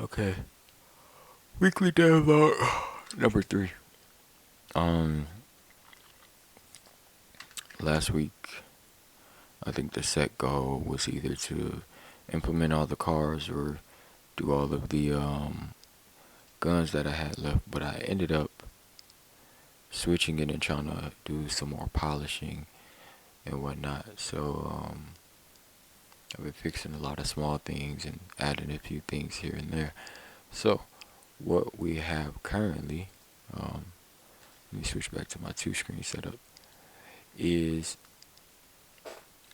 Okay. Weekly devlog number 3. Um, Last week, I think the set goal was either to implement all the cars or do all of the guns that I had left, but I ended up switching it and trying to do some more polishing and whatnot. So I've been fixing a lot of small things and adding a few things here and there. So what we have currently, let me switch back to my 2 screen setup, is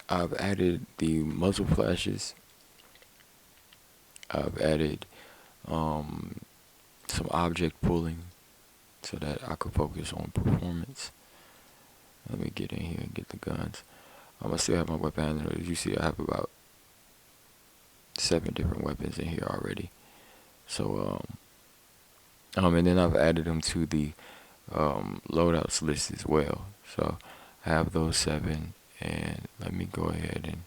I've added the muzzle flashes. I've added um, some object pulling so that I could focus on performance. Let me get in here and get the guns. I'm gonna still have my weapon handler. As you see, I have about 7 different weapons in here already. So and then I've added them to the loadouts list as well. So I have those 7, and let me go ahead and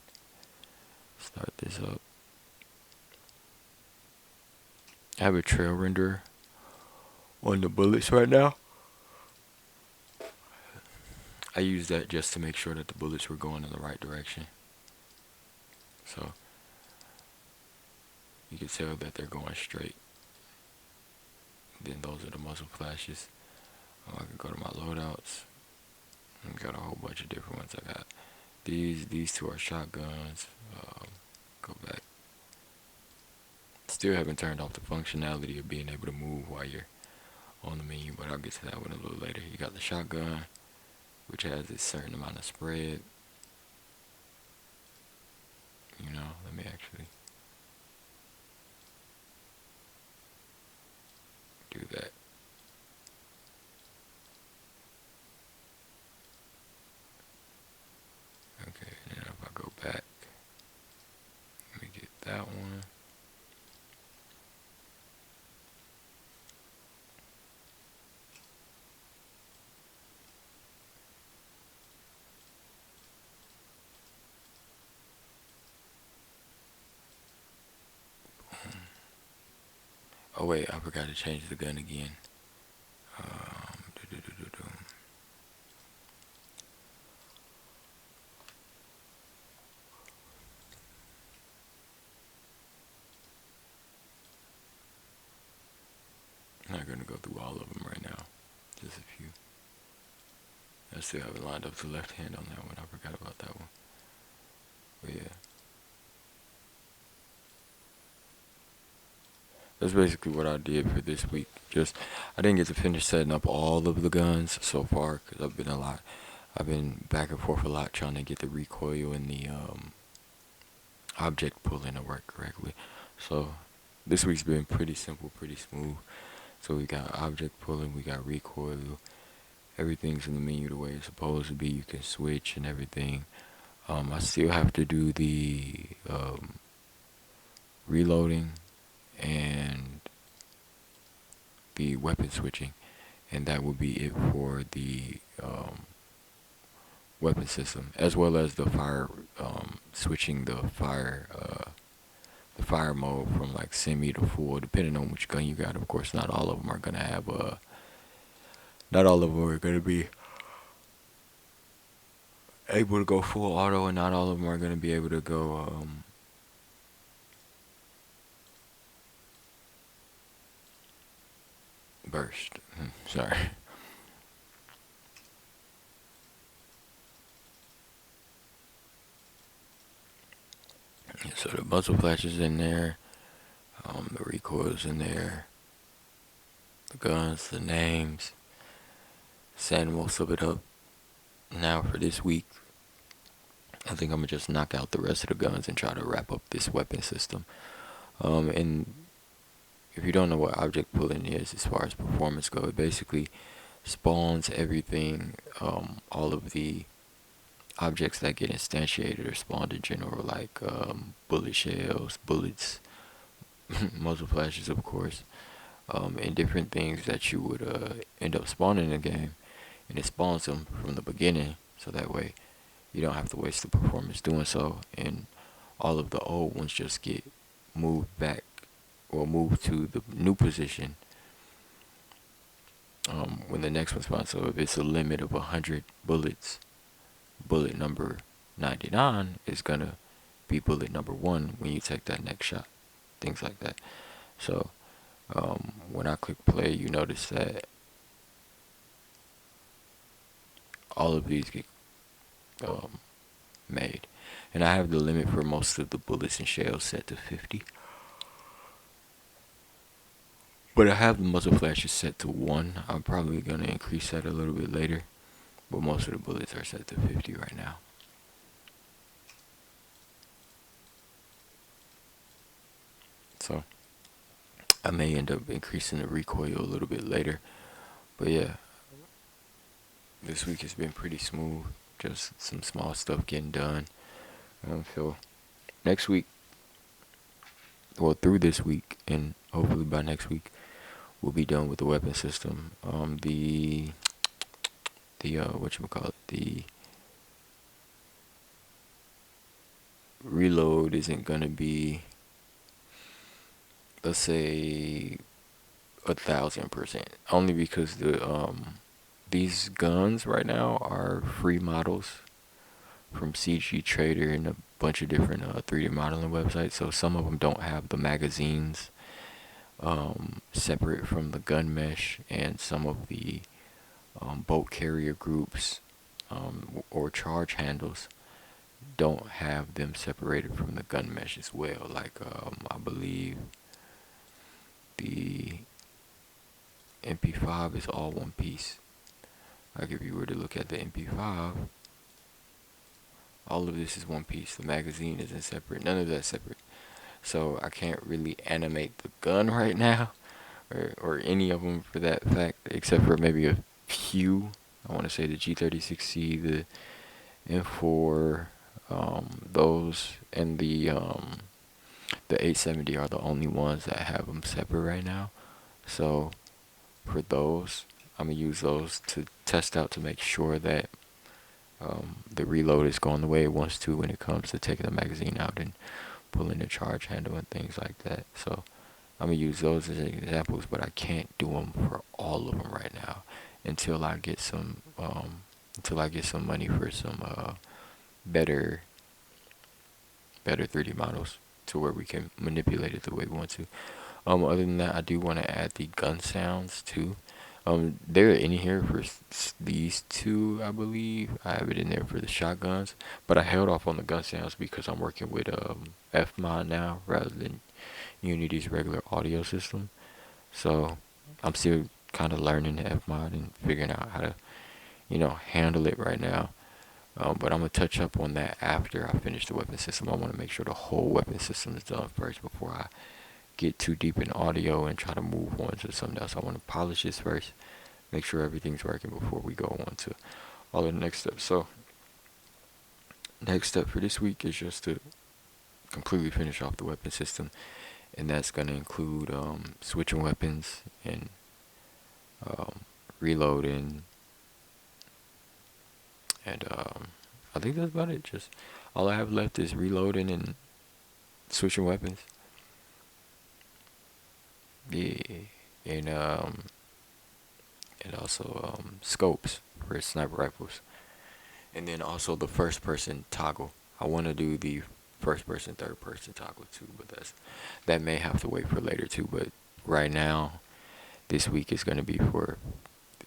start this up. I have a trail renderer on the bullets right now. I used that just to make sure that the bullets were going in the right direction. So you can tell that they're going straight. Then those are the muzzle flashes. I can go to my loadouts. I got a whole bunch of different ones. I got these 2 are shotguns. Go back. Still haven't turned off the functionality of being able to move while you're on the menu, but I'll get to that one a little later. You got the shotgun, which has a certain amount of spread. Let me actually do that. Okay, and then if I go back, let me get that one. Oh wait, I forgot to change the gun again. I'm not gonna go through all of them right now. Just a few. I still haven't lined up the left hand on that one. I forgot about that one. But yeah. That's basically what I did for this week. I didn't get to finish setting up all of the guns so far because I've been back and forth a lot trying to get the recoil and the object pulling to work correctly. So this week's been pretty simple, pretty smooth. So we got object pulling, we got recoil. Everything's in the menu the way it's supposed to be. You can switch and everything. I still have to do the reloading and the weapon switching, and that would be it for the weapon system, as well as the fire, switching the fire mode from like semi to full, depending on which gun you got. Of course, not all of them are gonna have not all of them are gonna be able to go full auto, and not all of them are gonna be able to go burst. Sorry. So the muzzle flash is in there, the recoil's in there, the guns, the names, setting most of it up. Now for this week, I think I'm gonna just knock out the rest of the guns and try to wrap up this weapon system. And if you don't know what object pulling is as far as performance go, it basically spawns everything, all of the objects that get instantiated or spawned in general, like bullet shells, bullets, muzzle flashes, of course, and different things that you would end up spawning in the game, and it spawns them from the beginning, so that way you don't have to waste the performance doing so, and all of the old ones just get moved back or moved move to the new position when the next one spawns. So if it's a limit of 100 bullets, bullet number 99 is gonna be bullet number 1 when you take that next shot. Things like that. So when I click play, you notice that all of these get made. And I have the limit for most of the bullets and shells set to 50. But I have the muzzle flashes set to 1. I'm probably going to increase that a little bit later. But most of the bullets are set to 50 right now. So I may end up increasing the recoil a little bit later. But yeah, this week has been pretty smooth. Just some small stuff getting done. So next week, well, through this week, and hopefully by next week, we'll be done with the weapon system. The whatchamacallit, the reload isn't gonna be, let's say, 1,000%. Only because these guns right now are free models from CG Trader and a bunch of different 3D modeling websites. So some of them don't have the magazines separate from the gun mesh, and some of the bolt carrier groups or charge handles don't have them separated from the gun mesh as well. Like I believe the MP5 is all one piece. Like if you were to look at the MP5, all of this is one piece. The magazine isn't separate. None of that's separate. So I can't really animate the gun right now, or any of them for that fact, except for maybe a few. I want to say the G36C, the M4, those, and the 870 are the only ones that have them separate right now. So for those, I'm gonna use those to test out to make sure that the reload is going the way it wants to when it comes to taking the magazine out and pulling the charge handle and things like that. So I'm gonna use those as examples, but I can't do them for all of them right now until I get some money for some better 3D models to where we can manipulate it the way we want to. Other than that, I do want to add the gun sounds too. They're in here for these two, I believe. I have it in there for the shotguns, but I held off on the gun sounds because I'm working with F-Mod now rather than Unity's regular audio system. So I'm still kind of learning the F-Mod and figuring out how to, handle it right now. But I'm going to touch up on that after I finish the weapon system. I want to make sure the whole weapon system is done first before I get too deep in audio and try to move on to something else. I want to polish this first, make sure everything's working before we go on to all the next steps. So next step for this week is just to completely finish off the weapon system, and that's going to include switching weapons and reloading, and I think that's about it. Just all I have left is reloading and switching weapons. Yeah, and also scopes for sniper rifles, and then also the first person toggle. I want to do the first person, third person toggle too, but that may have to wait for later too. But right now, this week is going to be for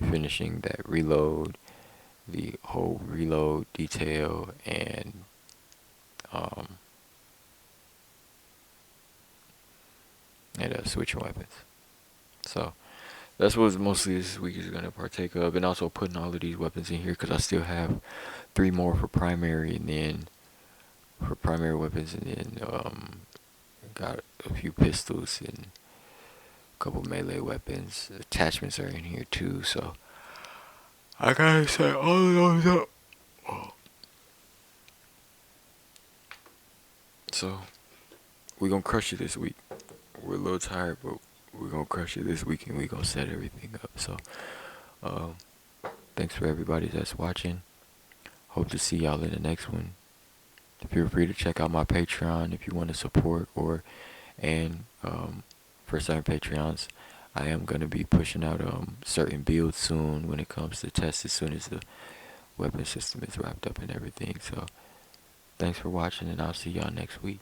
finishing that reload, the whole reload detail, and switching weapons. So that's what mostly this week is going to partake of, and also putting all of these weapons in here because I still have 3 more for primary, and then for primary weapons, and then got a few pistols and a couple melee weapons. Attachments are in here too, so I gotta set all of those up. So we're gonna crush it this week. We're a little tired, but we're gonna crush it this week, and we're gonna set everything up. So thanks for everybody that's watching. Hope to see y'all in the next one. Feel free to check out my Patreon if you want to support, and for certain Patreons. I am gonna be pushing out certain builds soon when it comes to tests, as soon as the weapon system is wrapped up and everything. So thanks for watching, and I'll see y'all next week.